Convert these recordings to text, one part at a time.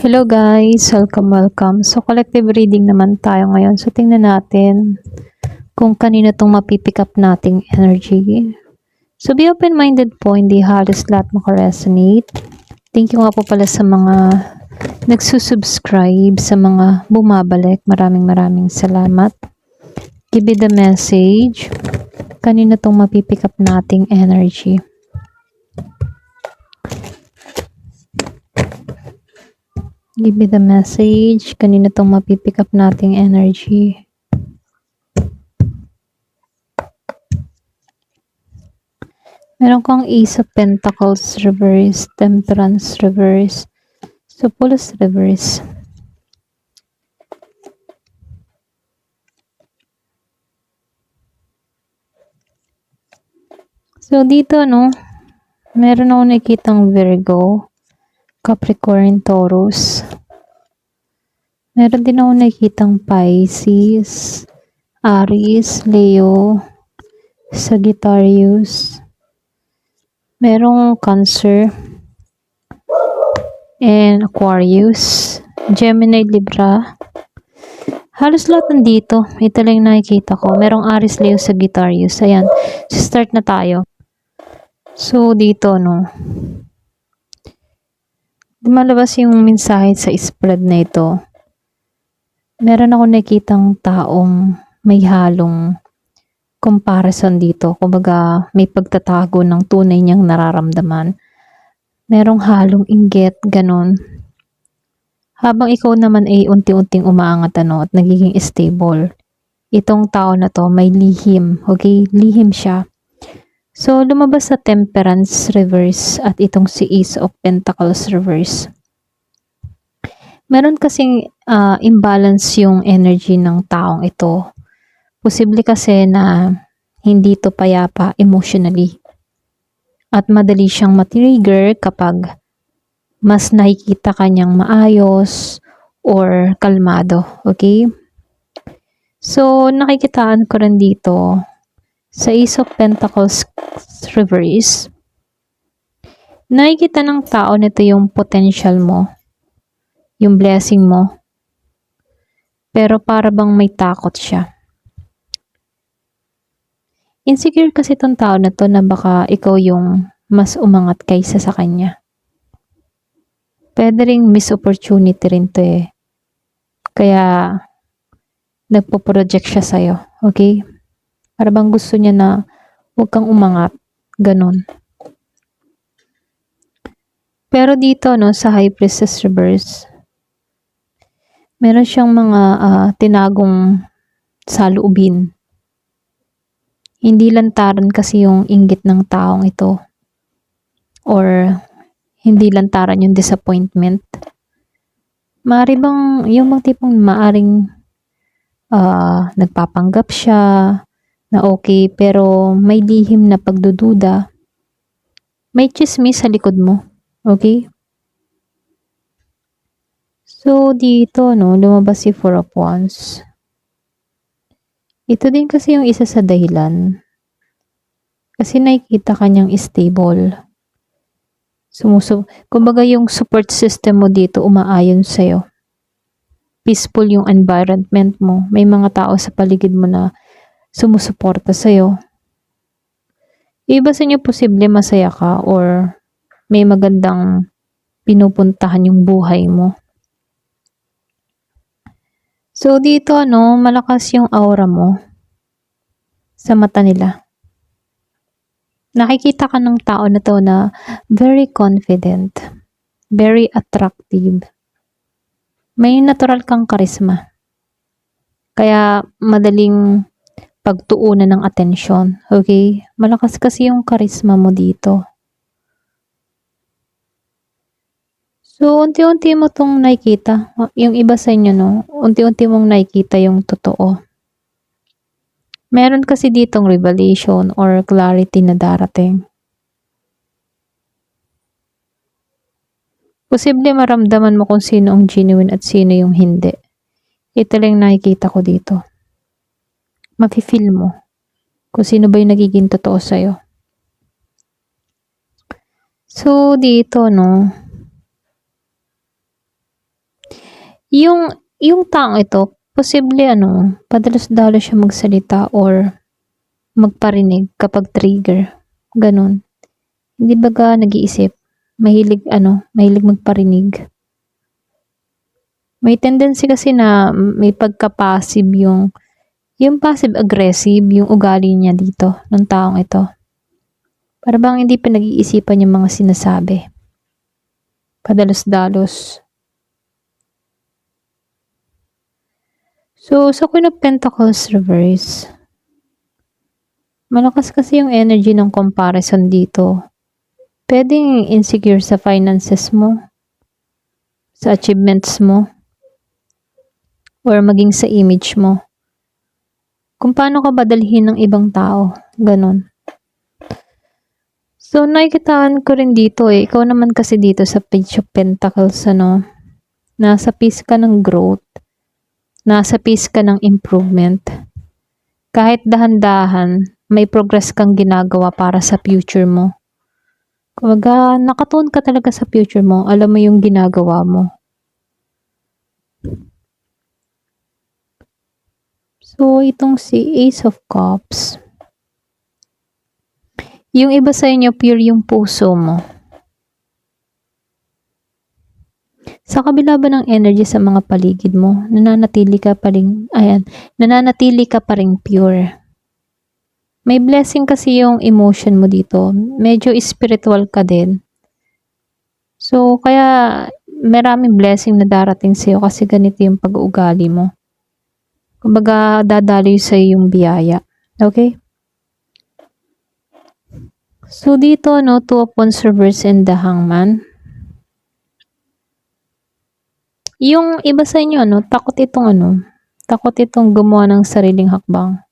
Hello guys! Welcome. So collective reading naman tayo ngayon. So tingnan natin kung kanino itong mapipick up nating energy. So be open-minded po, hindi halos lahat makaresonate. Thank you nga po pala sa mga nagsusubscribe, sa mga bumabalik. Maraming salamat. Give me the message. Kanino itong mapipick up nating energy. Give me the message. Kanina itong mapipick up nating energy. Meron kang Ace of Pentacles reverse, Temperance reverse, Soul's reverse. So dito meron ako nakikitang Virgo, Capricorn, Taurus. Meron din ako nakikitang Pisces, Aries, Leo, Sagittarius. Merong Cancer and Aquarius, Gemini, Libra. Halos lahat nandito. Ito lang yung nakikita ko. Merong Aries, Leo, Sagittarius. Ayan. Start na tayo. So, dito, malabas yung mensahe sa spread na ito. Meron ako nakitang taong may halong comparison dito. Kumbaga, may pagtatago ng tunay niyang nararamdaman. Merong halong inggit, ganun. Habang ikaw naman ay unti-unting umaangat at nagiging stable. Itong tao na to may lihim, okay? Lihim siya. So, lumabas sa Temperance reverse at itong si Ace of Pentacles reverse. Meron kasing imbalance yung energy ng taong ito. Posible kasi na hindi to payapa emotionally. At madali siyang matrigger kapag mas nakikita kanyang maayos or kalmado. Okay? So, nakikitaan ko rin dito sa Ace of Pentacles reverse. Nakikita ng tao nito yung potential mo, yung blessing mo. Pero para bang may takot siya. Insecure kasi itong tao na to na baka ikaw yung mas umangat kaysa sa kanya. Pwede ring miss opportunity rin to eh. Kaya nagpo-project siya sa'yo. Okay? Para bang gusto niya na huwag kang umangat. Ganon. Pero dito sa High Priestess reverse, meron siyang mga tinagong saloobin. Hindi lantaran kasi yung inggit ng taong ito. Or hindi lantaran yung disappointment. Maari bang, yung mga tipong maaring nagpapanggap siya na okay, pero may lihim na pagdududa. May chismis sa likod mo. Okay? So, dito, lumabas si Four of Wands. Ito din kasi yung isa sa dahilan. Kasi nakikita kanyang stable. Kumbaga yung support system mo dito umaayon sa'yo. Peaceful yung environment mo. May mga tao sa paligid mo na sumusuporta sa'yo. Iba sa inyo posible masaya ka or may magandang pinupuntahan yung buhay mo. So dito malakas yung aura mo sa mata nila. Nakikita ka ng tao na to na very confident, very attractive. May natural kang charisma. Kaya madaling pagtuunan ng atensyon. Okay? Malakas kasi yung charisma mo dito. So, unti-unti mo tong nakikita. Yung iba sa inyo, unti-unti mong nakikita yung totoo. Meron kasi ditong revelation or clarity na darating. Posible maramdaman mo kung sino ang genuine at sino yung hindi. Ito lang nakikita ko dito. Mafe-feel mo kung sino ba yung nagiging totoo sa'yo. So, dito, Yung taong ito, posible padalos-dalos siya magsalita or magparinig kapag trigger, gano'n. Hindi baga nag-iisip, mahilig magparinig. May tendency kasi na may pagka-passive yung passive-aggressive yung ugali niya dito, ng taong ito. Para bang hindi pinag-iisipan yung mga sinasabi. Padalos-dalos. So, sa Queen of Pentacles reverse, malakas kasi yung energy ng comparison dito. Pwedeng insecure sa finances mo, sa achievements mo, or maging sa image mo. Kung paano ka badalhin ng ibang tao, ganun. So, nakikitaan ko rin dito ikaw naman kasi dito sa Page of Pentacles, nasa piece ka ng growth, nasa piece ka ng improvement. Kahit dahan-dahan, may progress kang ginagawa para sa future mo. Kumbaga, nakatuon ka talaga sa future mo, alam mo yung ginagawa mo. So, itong si Ace of Cups, yung iba sa inyo, pure yung puso mo. Sa kabila ba ng energy sa mga paligid mo, nananatili ka pa rin pure. May blessing kasi yung emotion mo dito. Medyo spiritual ka din. So, kaya maraming blessing na darating sa'yo kasi ganito yung pag-uugali mo. Kumbaga, dadaloy sa'yo yung biyaya. Okay? So, dito, Two of Wands reverse and the Hangman. Yung iba sa inyo, takot itong gumawa ng sariling hakbang.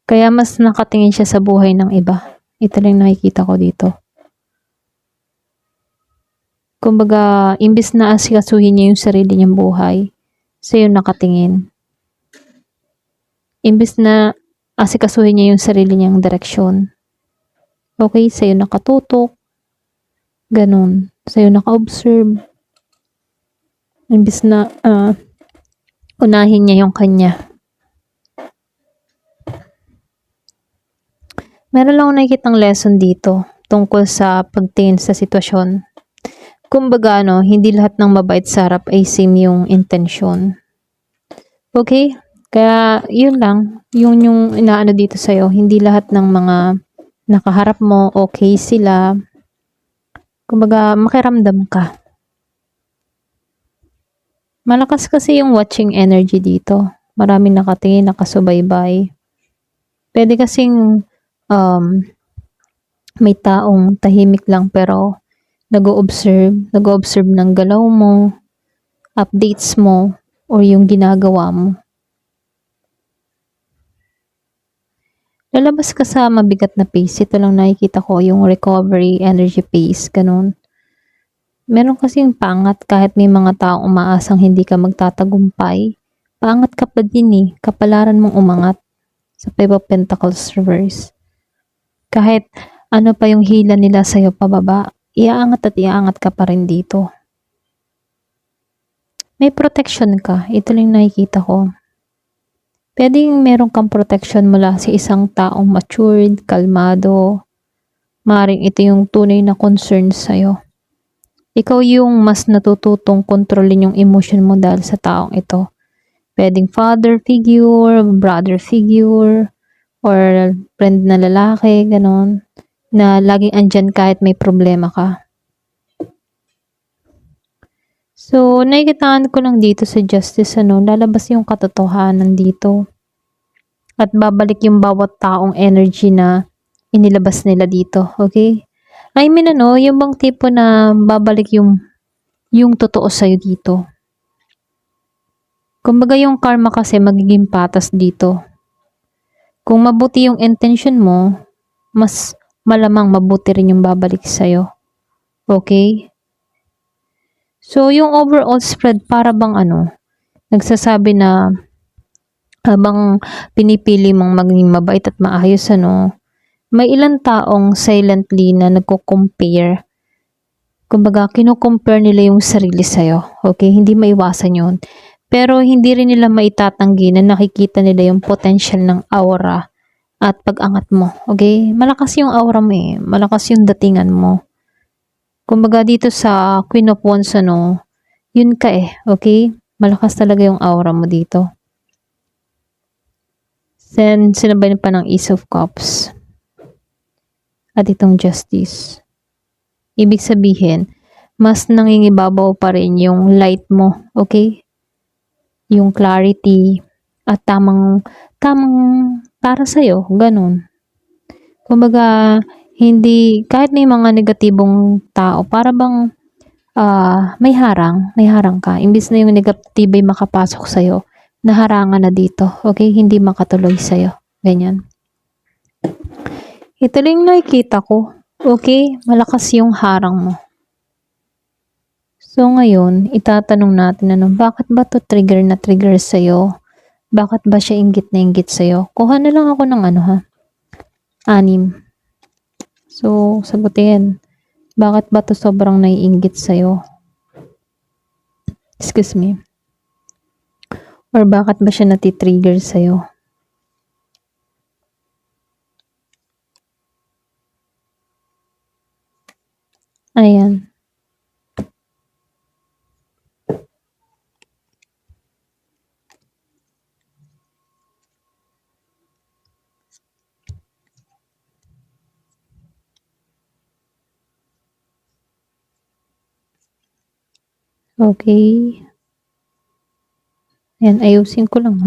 Kaya mas nakatingin siya sa buhay ng iba. Ito lang nakikita ko dito. Kumbaga, imbis na asikasuhin niya yung sarili niyang buhay, sa'yo nakatingin. Imbis na asikasuhin niya yung sarili niyang direksyon, okay, sa'yo nakatutok, ganun. Sa'yo naka-observe. Imbis na unahin niya yung kanya. Meron lang nakikitang lesson dito tungkol sa pagtingin sa sitwasyon. Kumbaga, hindi lahat ng mabait sa harap ay same yung intensyon. Okay? Kaya, yun lang. Yung inaano dito sa'yo. Hindi lahat ng mga nakaharap mo, okay sila. Kumbaga, makiramdam ka. Malakas kasi yung watching energy dito. Maraming nakatingin, nakasubaybay. Pwede kasing may taong tahimik lang pero nag-o-observe ng galaw mo, updates mo, or yung ginagawa mo. Lalabas ka sa mabigat na pace. Ito lang nakikita ko, yung recovery, energy pace, ganun. Meron kasing pangat kahit may mga taong umaasang hindi ka magtatagumpay. Pangat ka pa din kapalaran mong umangat sa Five of Pentacles reverse. Kahit ano pa yung hila nila sa'yo pababa, iaangat ka pa rin dito. May protection ka. Ito lang nakikita ko. Pwedeng meron kang protection mula sa isang taong matured, kalmado. Maring ito yung tunay na concern sa'yo. Ikaw yung mas natututong kontrolin yung emotion mo dahil sa taong ito. Pwedeng father figure, brother figure, or friend na lalaki, ganon, na laging andyan kahit may problema ka. So, nakikitaan ko lang dito sa justice, lalabas yung katotohanan dito. At babalik yung bawat taong energy na inilabas nila dito, okay? I mean, yung bang tipo na babalik yung totoo sa'yo dito. Kumbaga yung karma kasi magiging patas dito. Kung mabuti yung intention mo, mas malamang mabuti rin yung babalik sa'yo. Okay? So, yung overall spread para bang nagsasabi na habang pinipili mong maging mabait at maayos, may ilang taong silently na nagko-compare Kumbaga, kino-compare nila yung sarili sa'yo. Okay? Hindi maiwasan yun. Pero hindi rin nila maitatanggi na nakikita nila yung potential ng aura at pag-angat mo. Okay? Malakas yung aura mo eh. Malakas yung datingan mo. Kumbaga dito sa Queen of Wands, yun ka eh. Okay? Malakas talaga yung aura mo dito. Then, sinabayan pa ng Ace of Cups. At itong Justice. Ibig sabihin, mas nangingibabaw pa rin yung light mo, okay? Yung clarity at tamang para sa'yo, ganun. Kumbaga, hindi, kahit may mga negatibong tao, para bang may harang ka. Imbis na yung negatibo ay makapasok sa'yo, naharangan na dito, okay? Hindi makatuloy sa'yo, ganyan. Ito lang yung nakikita ko. Okay, malakas yung harang mo. So ngayon, itatanong natin bakit ba to trigger na trigger sa'yo? Bakit ba siya inggit na inggit sa'yo? Kuha na lang ako ng 6. So, sagutin. Bakit ba to sobrang naiinggit sa'yo? Excuse me. Or bakit ba siya natitrigger sa'yo? Ayan. Okay. Ayan, ayusin ko lang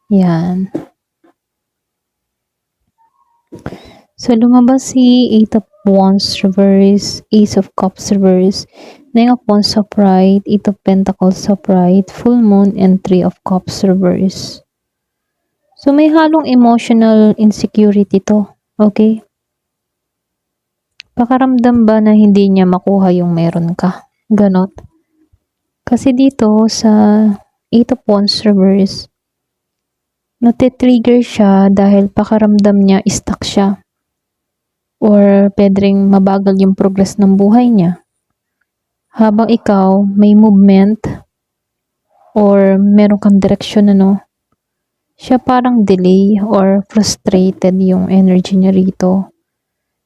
Ayan. So, lumabas si 8 of Wands reverse, Ace of Cups reverse, 9 of Wands upright, 8 of Pentacles upright, Full Moon, and 3 of Cups reverse. So, may halong emotional insecurity to. Okay? Pakaramdam ba na hindi niya makuha yung meron ka? Ganot. Kasi dito sa 8 of Wands reverse, natitrigger siya dahil pakaramdam niya stuck siya. Or pwedeng mabagal yung progress ng buhay niya. Habang ikaw may movement or meron kang direksyon siya parang delay or frustrated yung energy niya rito.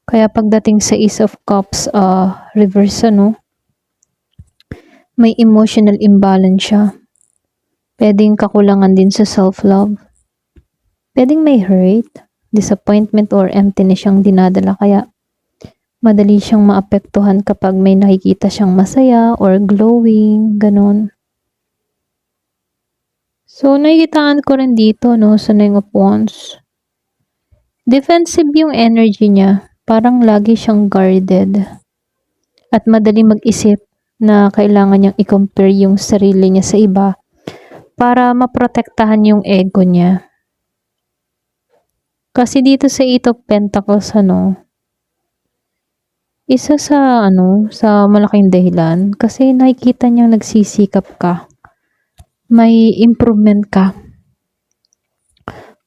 Kaya pagdating sa Ace of Cups reverse may emotional imbalance siya. Pwedeng kakulangan din sa self-love. Pwedeng may hurt, disappointment or emptiness siyang dinadala, kaya madali siyang maapektuhan kapag may nakikita siyang masaya or glowing, ganon. So, nakikitaan ko rin dito, sa 9 of Wands. Defensive yung energy niya. Parang lagi siyang guarded. At madali mag-isip na kailangan niyang i-compare yung sarili niya sa iba para maprotektahan yung ego niya. Kasi dito sa 8 of Pentacles, isa sa malaking dahilan kasi nakikita niyang nagsisikap ka. May improvement ka.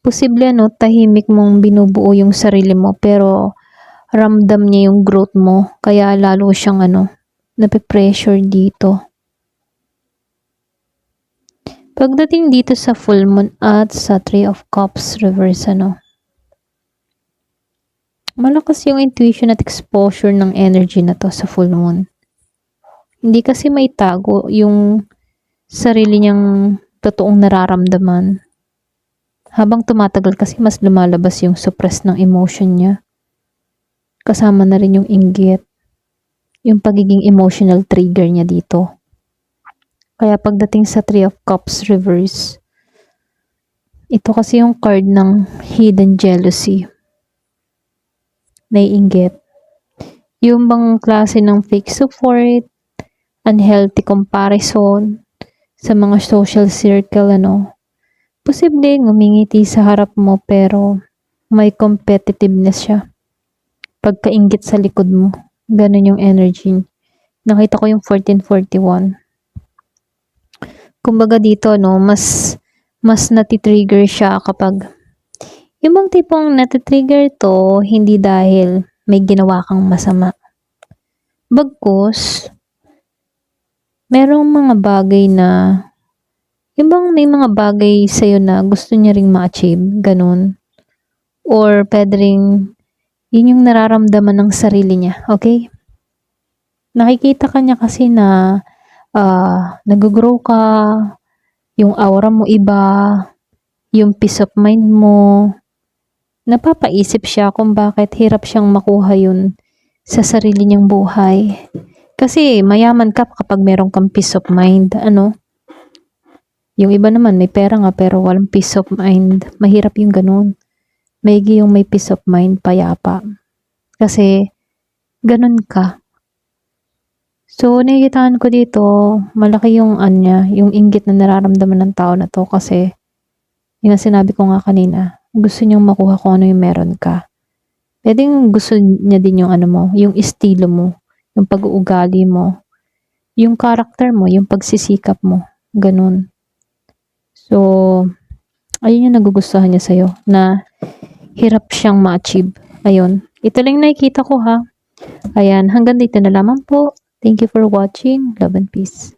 Posible tahimik mong binubuo yung sarili mo pero ramdam niya yung growth mo kaya lalo siyang nape-pressure dito. Pagdating dito sa Full Moon at sa 3 of Cups reverse malakas yung intuition at exposure ng energy na to sa Full Moon. Hindi kasi may tago yung sarili niyang totoong nararamdaman. Habang tumatagal kasi mas lumalabas yung suppress ng emotion niya. Kasama na rin yung inggit. Yung pagiging emotional trigger niya dito. Kaya pagdating sa 3 of Cups reverse, ito kasi yung card ng hidden jealousy. Naiinggit. Yung bang klase ng fake support, unhealthy comparison sa mga social circle, posible ngumingiti sa harap mo pero may competitiveness siya. Pagkainggit sa likod mo. Ganun yung energy. Nakita ko yung 1441. Kumbaga dito, mas natitrigger siya kapag yung bang tipong natitrigger to, hindi dahil may ginawa kang masama. Bagkus, merong mga bagay na yung bang may mga bagay sa'yo na gusto niya ring ma-achieve, gano'n. Or puwede ring yun yung nararamdaman ng sarili niya, okay? Nakikita ka niya kasi na, naggo-grow ka, yung aura mo iba, yung peace of mind mo. Napapaisip siya kung bakit hirap siyang makuha yun sa sarili niyang buhay. Kasi mayaman ka kapag meron kang peace of mind, ano? Yung iba naman may pera nga pero walang peace of mind. Mahirap yung gano'n. Maigi yung may peace of mind, payapa. Kasi gano'n ka. So, nakikitaan ko dito, malaki yung niya, yung inggit na nararamdaman ng tao na to kasi yung sinabi ko nga kanina, gusto niyang makuha kung ano yung meron ka. Puwedeng gusto niya din yung ano mo, yung estilo mo, yung pag-uugali mo, yung character mo, yung pagsisikap mo, gano'n. So, ayun yung nagugustuhan niya sa'yo na hirap siyang ma-achieve. Ayun. Ito lang yung nakikita ko ha. Ayan, hanggang dito na lamang po. Thank you for watching. Love and peace.